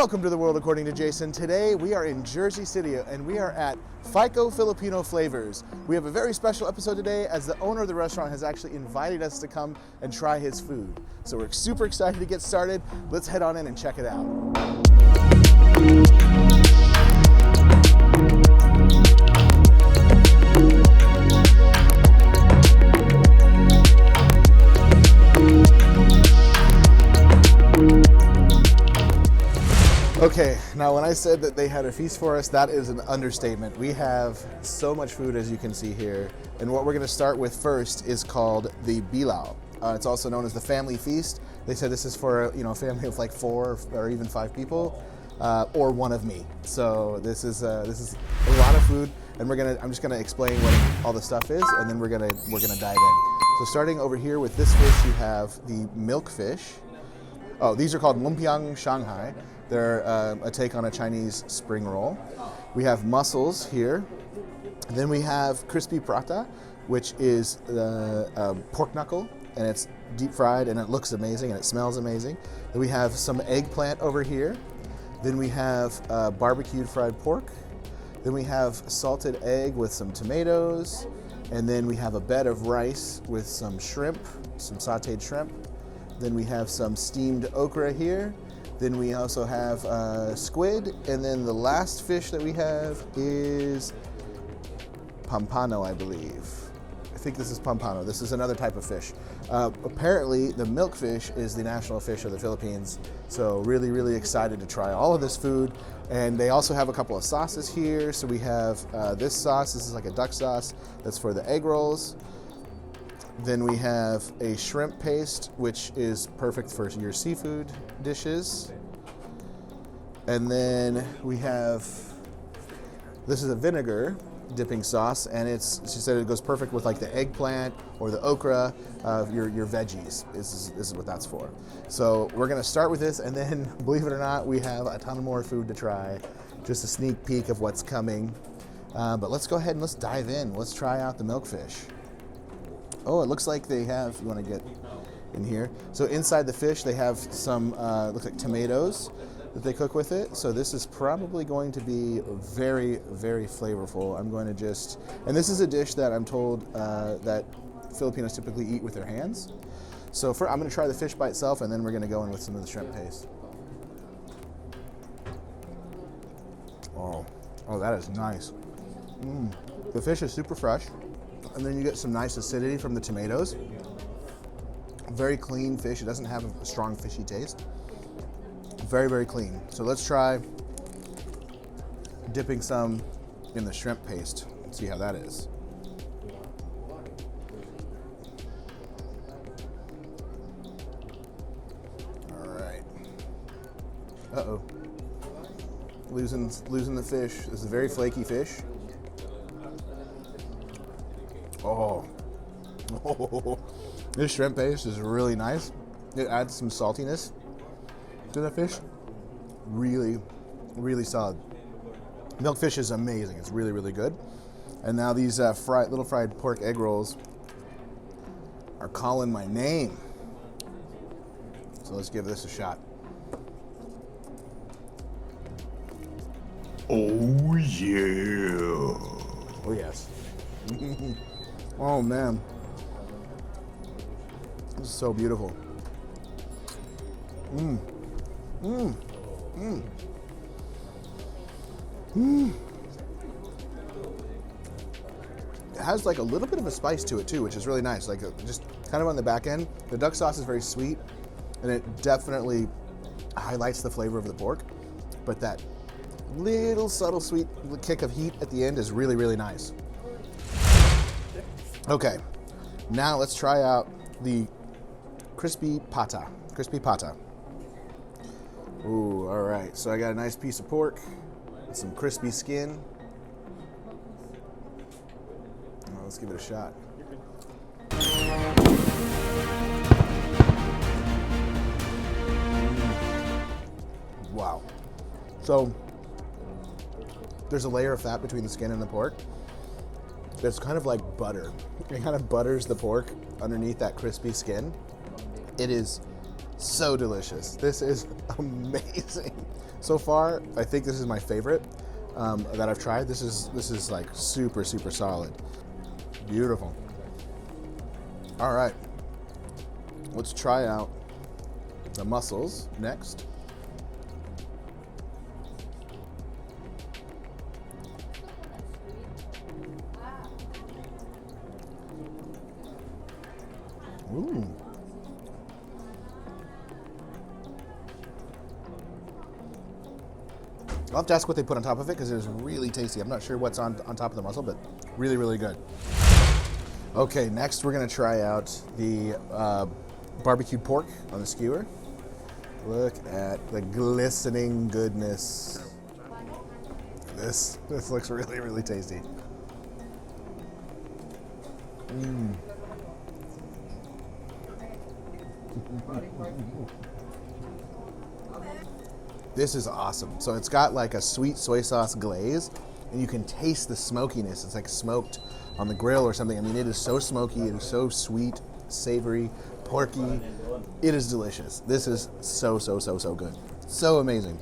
Welcome to the World According to Jason. Today we are in Jersey City and we are at Fi'co Filipino Flavorz. We have a very special episode today as the owner of the restaurant has actually invited us to come and try his food. So we're super excited to get started. Let's head on in and check it out. Okay, now when I said that they had a feast for us, that is an understatement. We have so much food as you can see here. And what we're gonna start with first is called the Bilao. It's also known as the family feast. They said this is for a family of like 4 or even 5 people, or one of me. So this is a lot of food, and I'm just gonna explain what all the stuff is, and then we're gonna dive in. So starting over here with this fish, you have the milk fish. Oh, these are called Lumpia and Shanghai. They're a take on a Chinese spring roll. We have mussels here. Then we have crispy prata, which is pork knuckle, and it's deep fried, and it looks amazing, and it smells amazing. Then we have some eggplant over here. Then we have barbecued fried pork. Then we have salted egg with some tomatoes. And then we have a bed of rice with some shrimp, some sauteed shrimp. Then we have some steamed okra here. Then we also have squid, and then the last fish that we have is pampano, I believe. I think this is pampano. This is another type of fish. Apparently, the milkfish is the national fish of the Philippines, so really, really excited to try all of this food. And they also have a couple of sauces here. So we have this sauce. This is like a duck sauce that's for the egg rolls. Then we have a shrimp paste, which is perfect for your seafood dishes. And then we have, this is a vinegar dipping sauce, and she said it goes perfect with like the eggplant or the okra, your veggies. This is what that's for. So we're gonna start with this, and then believe it or not, we have a ton more food to try. Just a sneak peek of what's coming. But let's go ahead and let's dive in. Let's try out the milkfish. Oh, it looks like they have, you want to get in here. So inside the fish, they have some, looks like tomatoes that they cook with it. So this is probably going to be very, very flavorful. I'm going to and this is a dish that I'm told that Filipinos typically eat with their hands. So I'm going to try the fish by itself, and then we're going to go in with some of the shrimp paste. Oh, that is nice. The fish is super fresh. And then you get some nice acidity from the tomatoes. Very clean fish. It doesn't have a strong fishy taste. Very, very clean. So let's try dipping some in the shrimp paste and see how that is. All right. Uh-oh. Losing the fish. This is a very flaky fish. Oh, this shrimp paste is really nice. It adds some saltiness to the fish. Really, really solid. Milkfish is amazing. It's really, really good. And now these little fried pork egg rolls are calling my name. So let's give this a shot. Oh yeah. Oh yes. Oh man, this is so beautiful. It has like a little bit of a spice to it too, which is really nice. Like just kind of on the back end. The duck sauce is very sweet, and it definitely highlights the flavor of the pork. But that little subtle sweet kick of heat at the end is really, really nice. Okay, now let's try out the crispy pata. Ooh, all right. So I got a nice piece of pork with some crispy skin. Well, let's give it a shot. Wow. So there's a layer of fat between the skin and the pork. It's kind of like butter. It kind of butters the pork underneath that crispy skin. It is So delicious. This is amazing. So far, I think this is my favorite that I've tried. This is like super, super solid. Beautiful. All right, let's try out the mussels next. Ooh. I'll have to ask what they put on top of it because it is really tasty. I'm not sure what's on top of the mussel, but really, really good. Okay, next we're gonna try out the barbecued pork on the skewer. Look at the glistening goodness. This looks really, really tasty. This is awesome. So it's got like a sweet soy sauce glaze, and you can taste the smokiness. It's like smoked on the grill or something. I mean, it is so smoky, it is so sweet, savory, porky. It is delicious. This is so, so, so, so good. So amazing.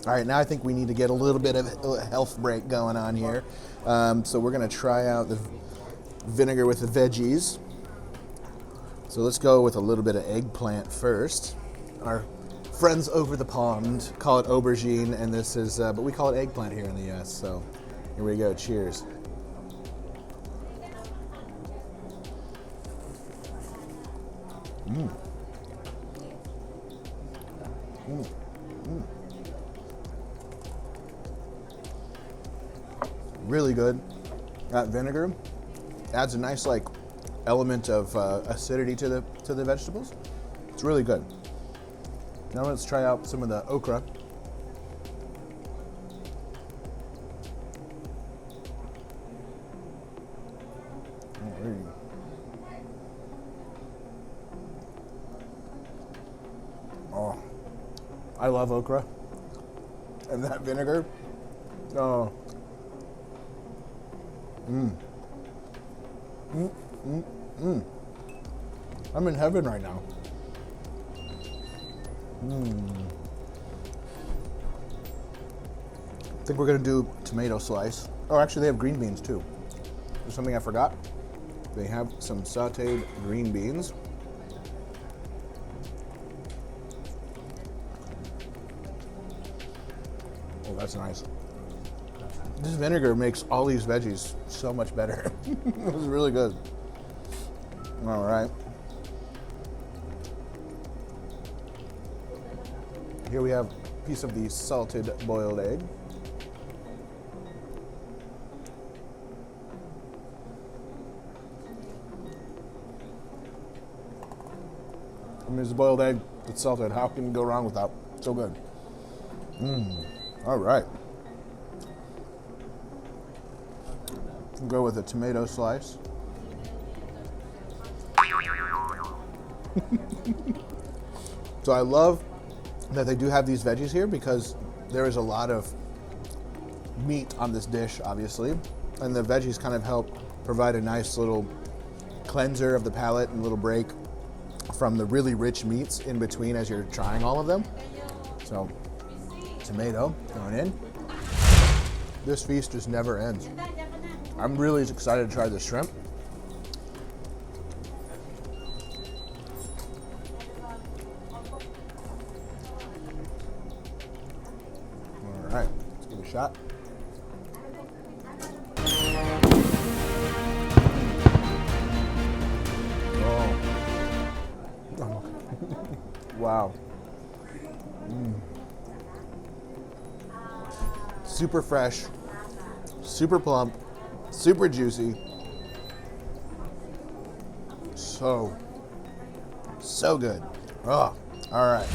All right, now I think we need to get a little bit of a health break going on here. So we're gonna try out the vinegar with the veggies. So let's go with a little bit of eggplant first. Our friends over the pond call it aubergine, and this is, but we call it eggplant here in the US. So here we go, cheers. Really good. That vinegar adds a nice like element of acidity to the vegetables. It's really good. Now let's try out some of the okra. Oh, I love okra. And that vinegar. Oh. I'm in heaven right now. I think we're gonna do tomato slice. Oh, actually they have green beans too. There's something I forgot. They have some sauteed green beans. Oh, that's nice. This vinegar makes all these veggies so much better. It was really good. All right. Here we have a piece of the salted boiled egg. I mean, it's a boiled egg, it's salted. How can you go wrong with that? So good. All right. Go with a tomato slice. So I love that they do have these veggies here because there is a lot of meat on this dish, obviously, and the veggies kind of help provide a nice little cleanser of the palate and a little break from the really rich meats in between as you're trying all of them. So, tomato going in. This feast just never ends. I'm really excited to try this shrimp. All right, let's give it a shot. Oh. Wow. Super fresh, super plump, super juicy. So good. Oh, all right.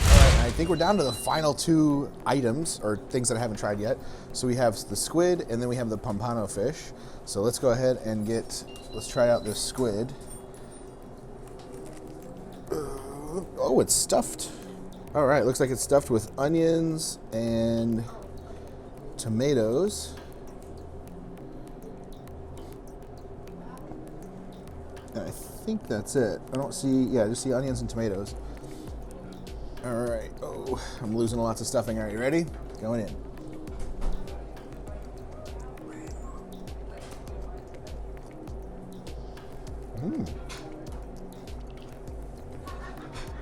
I think we're down to the final two items or things that I haven't tried yet. So we have the squid and then we have the pompano fish. So let's go ahead and let's try out this squid. Oh, it's stuffed. All right, looks like it's stuffed with onions and tomatoes. I think that's it. I don't see, yeah, I just see onions and tomatoes. All right. Oh, I'm losing lots of stuffing. Are you ready? Going in.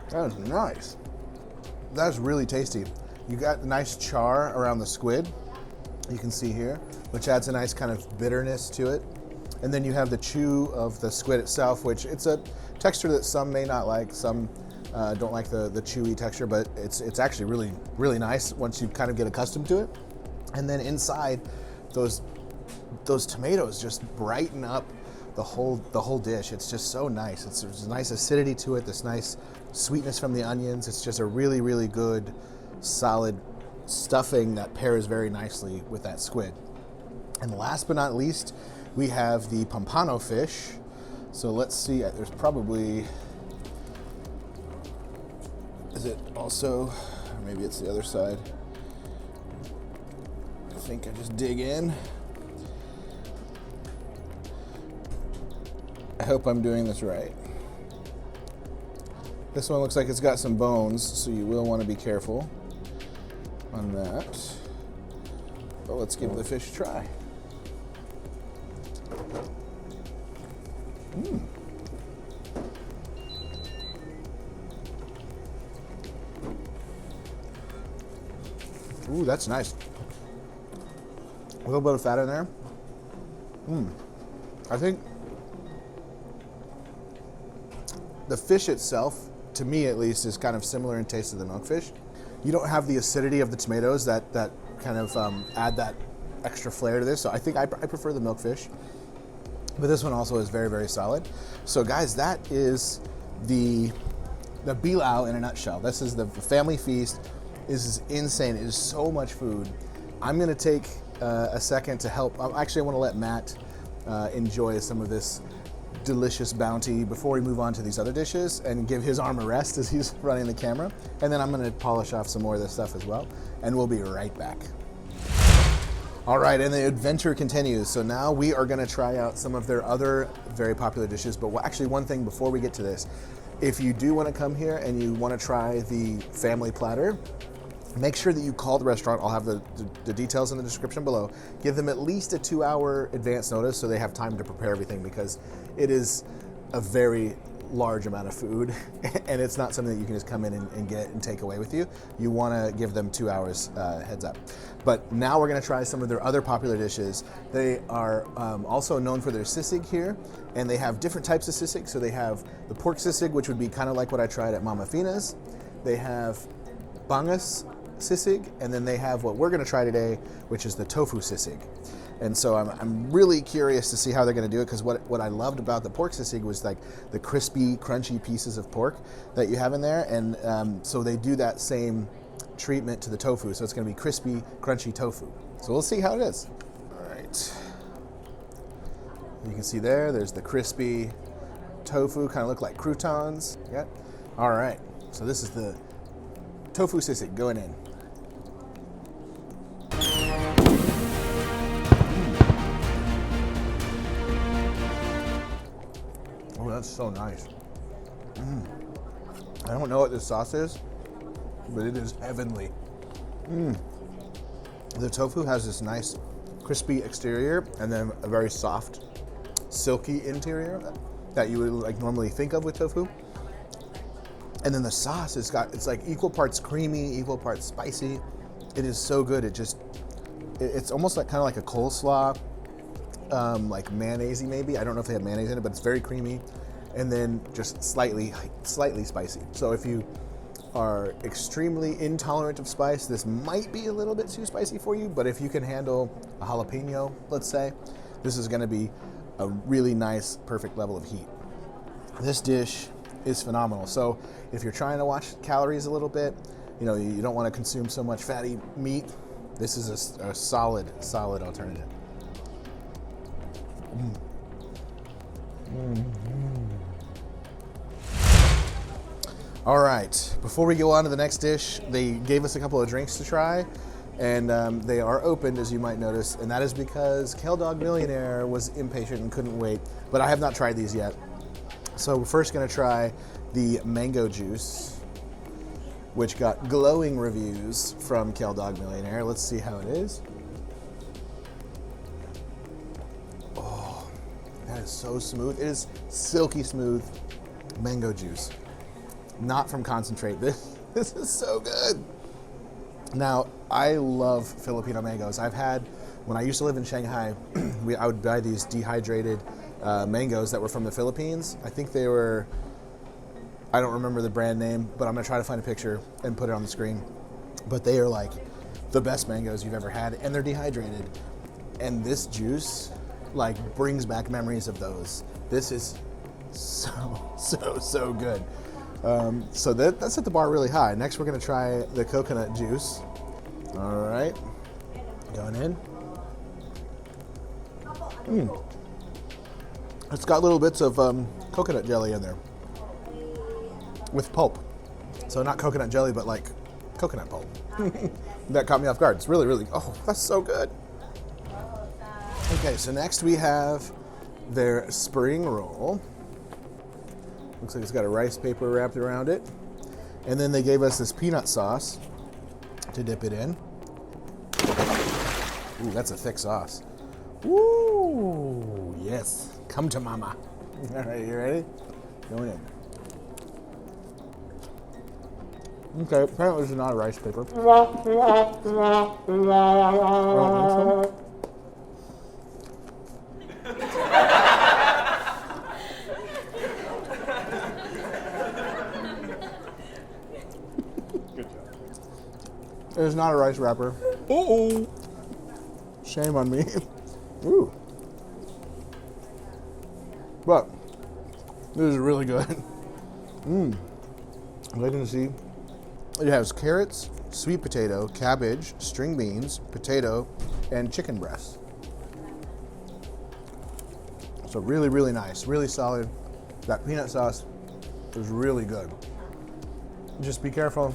That is nice. That's really tasty. You got a nice char around the squid, you can see here, which adds a nice kind of bitterness to it. And then you have the chew of the squid itself, which it's a texture that some may not like. Some don't like the chewy texture, but it's actually really, really nice once you kind of get accustomed to it. And then inside, those tomatoes just brighten up the whole dish. It's just so nice. There's a nice acidity to it, this nice sweetness from the onions. It's just a really, really good, solid stuffing that pairs very nicely with that squid. And last but not least, we have the pompano fish. So let's see, there's probably, is it also, or maybe it's the other side. I think I just dig in. I hope I'm doing this right. This one looks like it's got some bones, so you will want to be careful on that. But let's give the fish a try. Ooh, that's nice. A little bit of fat in there. I think the fish itself, to me at least, is kind of similar in taste to the milkfish. You don't have the acidity of the tomatoes that kind of add that extra flair to this. So I think I prefer the milkfish. But this one also is very, very solid. So guys, that is the Bilao in a nutshell. This is the family feast. This is insane. It is so much food. I'm gonna take a second to help. Actually, I wanna let Matt enjoy some of this delicious bounty before we move on to these other dishes and give his arm a rest as he's running the camera. And then I'm gonna polish off some more of this stuff as well. And we'll be right back. All right, and the adventure continues. So now we are gonna try out some of their other very popular dishes, but actually one thing before we get to this, if you do wanna come here and you wanna try the family platter, make sure that you call the restaurant. I'll have the details in the description below. Give them at least a 2-hour advance notice so they have time to prepare everything, because it is a very large amount of food and it's not something that you can just come in and get and take away with you. You want to give them 2 hours heads up. But now we're going to try some of their other popular dishes. They are also known for their sisig here, and they have different types of sisig. So they have the pork sisig, which would be kind of like what I tried at Mama Fina's. They have bangus sisig, and then they have what we're going to try today, which is the tofu sisig. And so I'm really curious to see how they're going to do it, because what I loved about the pork sisig was like the crispy, crunchy pieces of pork that you have in there. And so they do that same treatment to the tofu. So it's going to be crispy, crunchy tofu. So we'll see how it is. All right. You can see there's the crispy tofu, kind of look like croutons. Yeah. All right. So this is the tofu sisig going in. Oh, that's so nice. I don't know what this sauce is, but it is heavenly. The tofu has this nice crispy exterior and then a very soft, silky interior that you would like normally think of with tofu. And then the sauce it's like equal parts creamy, equal parts spicy. It is so good. It's almost like kind of like a coleslaw, like mayonnaise-y maybe. I don't know if they have mayonnaise in it, but it's very creamy, and then just slightly spicy. So if you are extremely intolerant of spice, this might be a little bit too spicy for you, but if you can handle a jalapeno, let's say, this is gonna be a really nice, perfect level of heat. This dish is phenomenal. So if you're trying to watch calories a little bit, you don't want to consume so much fatty meat, this is a solid alternative. All right, before we go on to the next dish, they gave us a couple of drinks to try, and they are opened, as you might notice, and that is because Kale Dog Millionaire was impatient and couldn't wait, but I have not tried these yet. So we're first gonna try the mango juice. which got glowing reviews from Kale Dog Millionaire. Let's see how it is. Oh, that is so smooth. It is silky smooth mango juice. Not from concentrate. This is so good. Now, I love Filipino mangoes. When I used to live in Shanghai, I would buy these dehydrated mangoes that were from the Philippines. I think they were, I don't remember the brand name, but I'm gonna try to find a picture and put it on the screen. But they are like the best mangoes you've ever had, and they're dehydrated. And this juice like brings back memories of those. This is so good. So that set the bar really high. Next, we're gonna try the coconut juice. All right, going in. It's got little bits of coconut jelly in there with pulp. So not coconut jelly, but like coconut pulp. That caught me off guard. It's really, oh, that's so good. Okay, so next we have their spring roll. Looks like it's got a rice paper wrapped around it. And then they gave us this peanut sauce to dip it in. Ooh, that's a thick sauce. Ooh, yes. Come to mama. All right, you ready? Going in. Okay, apparently this is not a rice paper. It is not a rice wrapper. Uh-oh. Shame on me. Ooh. But this is really good. Wait and see. It has carrots, sweet potato, cabbage, string beans, potato, and chicken breast. So really nice, really solid. That peanut sauce is really good. Just be careful.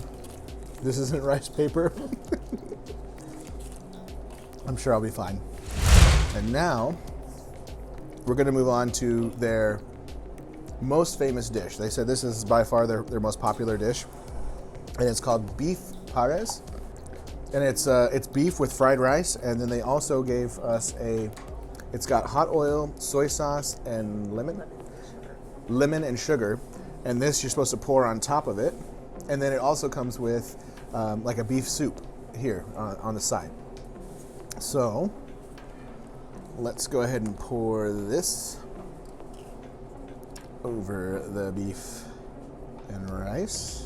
This isn't rice paper. I'm sure I'll be fine. And now, we're gonna move on to their most famous dish. They said this is by far their most popular dish. And it's called beef pares. And it's beef with fried rice. And then they also gave us it's got hot oil, soy sauce, and lemon and sugar. And this you're supposed to pour on top of it. And then it also comes with like a beef soup here on the side. So let's go ahead and pour this over the beef and rice.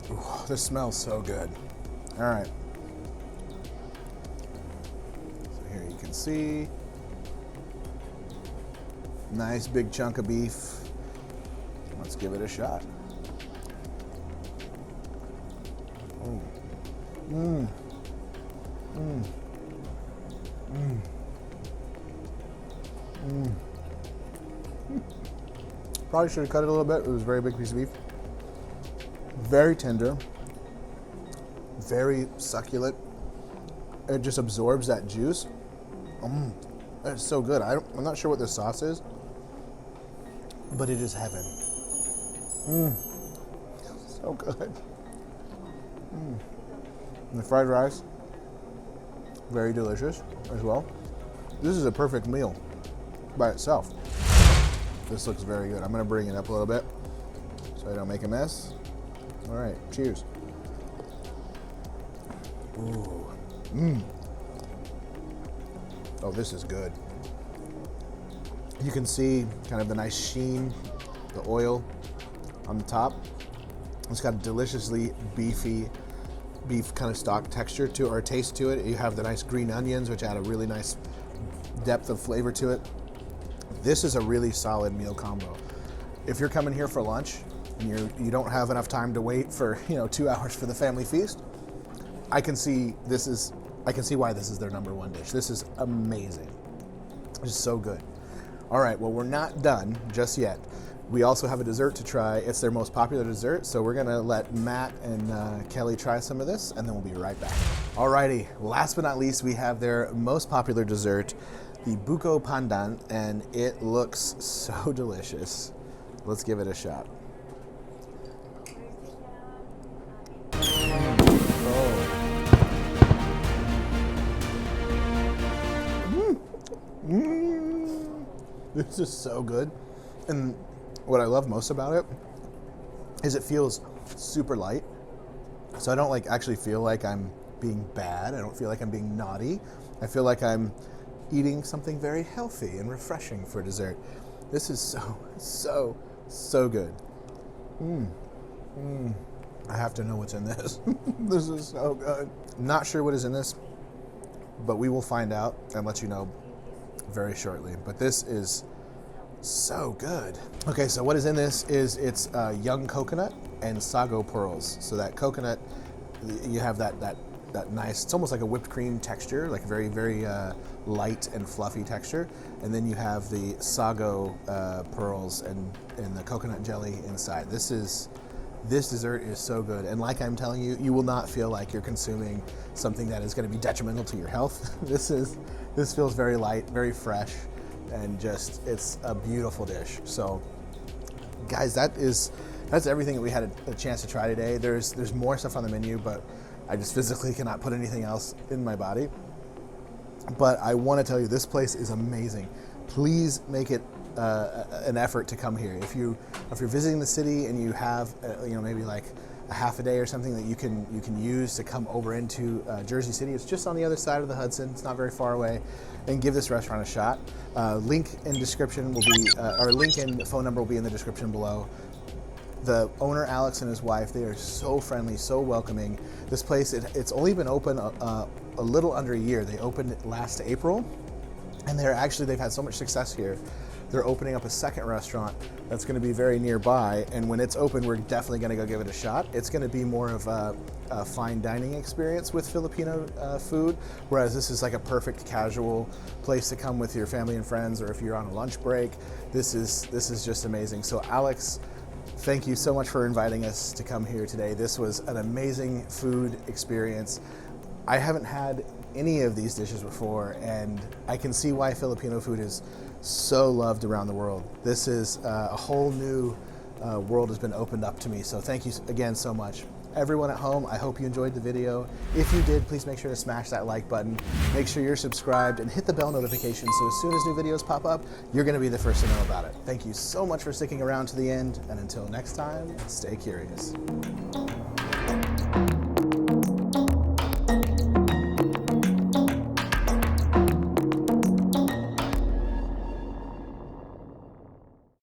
Ooh, this smells so good. All right. So here you can see. Nice big chunk of beef. Let's give it a shot. Probably should have cut it a little bit. It was a very big piece of beef. Very tender. Very succulent. It just absorbs that juice. It's so good. I'm not sure what this sauce is, but it is heaven. So good. And the fried rice, very delicious as well. This is a perfect meal by itself. This looks very good. I'm gonna bring it up a little bit so I don't make a mess. All right, cheers. Ooh. Oh, this is good. You can see kind of the nice sheen, the oil on the top. It's got a deliciously beefy beef kind of stock texture to or taste to it. You have the nice green onions, which add a really nice depth of flavor to it. This is a really solid meal combo. If you're coming here for lunch and you don't have enough time to wait for 2 hours for the family feast, I can see why this is their number one dish. This is amazing. It's so good. All right, well, we're not done just yet. We also have a dessert to try. It's their most popular dessert, so we're gonna let Matt and Kelly try some of this, and then we'll be right back. Alrighty, last but not least, we have their most popular dessert, the Buko Pandan, and it looks so delicious. Let's give it a shot. This is so good. And what I love most about it is it feels super light. So I don't like actually feel like I'm being bad. I don't feel like I'm being naughty. I feel like I'm eating something very healthy and refreshing for dessert. This is so good. I have to know what's in this. This is so good. Not sure what is in this, but we will find out and let you know very shortly. But this is so good. Okay, so what is in this is it's young coconut and sago pearls. So that coconut, you have that nice, it's almost like a whipped cream texture, like very, very light and fluffy texture. And then you have the sago pearls and the coconut jelly inside. This dessert is so good. And like I'm telling you, you will not feel like you're consuming something that is going to be detrimental to your health. This feels very light, very fresh, and just, it's a beautiful dish. So guys, that's everything that we had a chance to try today. There's more stuff on the menu, but I just physically cannot put anything else in my body. But I want to tell you, this place is amazing. Please make it an effort to come here. If you're visiting the city and you have maybe like a half a day or something that you can use to come over into Jersey City, it's just on the other side of the Hudson. It's not very far away, and give this restaurant a shot. Link in description will be, or link and phone number will be in the description below. The owner, Alex, and his wife, they are so friendly, so welcoming. This place, it's only been open a little under a year. They opened it last April, and they've had so much success here. They're opening up a second restaurant that's going to be very nearby, and when it's open, we're definitely going to go give it a shot. It's going to be more of a fine dining experience with Filipino food, whereas this is like a perfect casual place to come with your family and friends, or if you're on a lunch break. This is just amazing. So Alex, thank you so much for inviting us to come here today. This was an amazing food experience. I haven't had any of these dishes before, and I can see why Filipino food is so loved around the world. This is a whole new world has been opened up to me. So thank you again so much. Everyone at home, I hope you enjoyed the video. If you did, please make sure to smash that like button. Make sure you're subscribed and hit the bell notification so as soon as new videos pop up, you're going to be the first to know about it. Thank you so much for sticking around to the end, and until next time, stay curious.